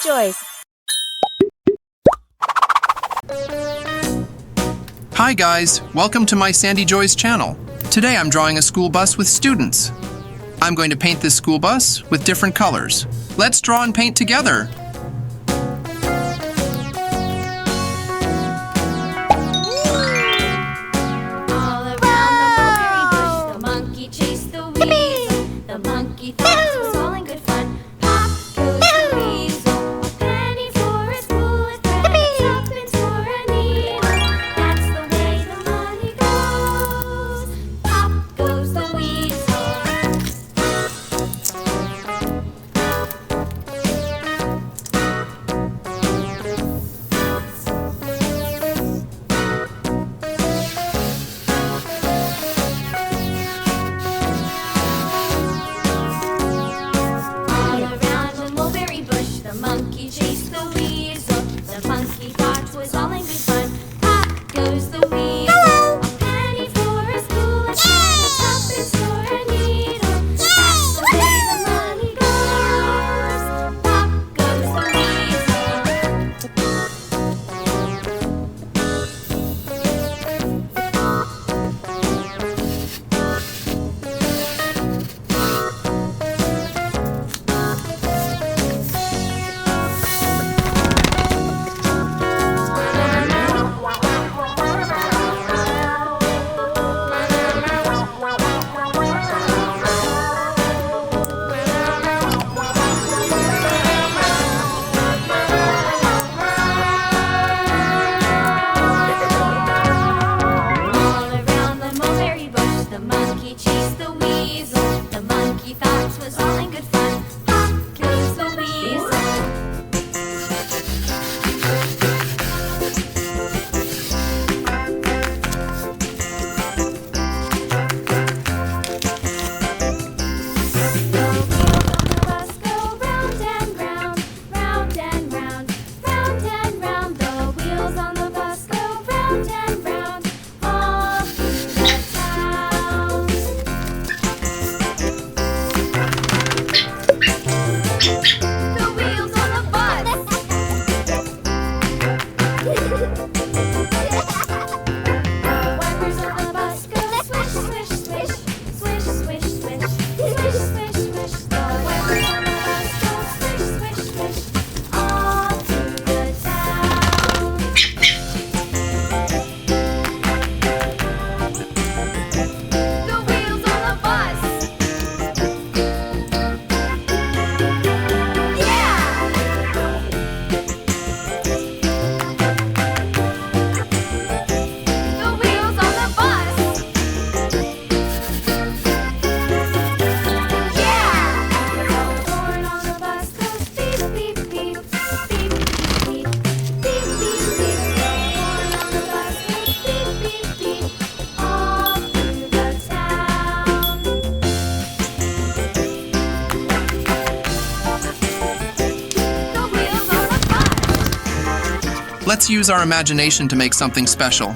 Joys. Hi guys, welcome to my Sandy Joys channel. Today I'm drawing a school bus with students. I'm going to paint this school bus with different colors. Let's draw and paint together. All around the mulberry bush, the monkey chased the weasel. The monkey thought it was all in good fun. Pop goes the weasel, a penny for a spool of thread, tuppence for a needle. That's the way the money goes. Pop goes the weasel. All around the mulberry bush, the monkey chased the weasel. The monkey thought it was all in good fun. Pop goes the weasel, a penny for a spool of thread, a tuppence for a needle. That's the way the money goes. Pop goes the All around the mulberry bush, the monkey chased the weasel. The monkey thought it was all in good fun. Pop goes the weasel. The wheels on the bus go round and round, round and round, round and round. The wheels on the bus go round and round, all through the town. The wheels on the bus. The wipers on the bus go swish, swish, swish, swish, swish, swish, swish, swish, swish. The wipers on the bus go swish, swish, swish, all through the town. The wheels on the bus. Yeah! The wheels on the bus. Yeah! The horn on the bus goes beep, beep, beep, beep, beep, beep, beep, beep, beep. The horn on the bus goes beep, beep, beep, all through the town. The wheels on the bus. Let's use our imagination to make something special.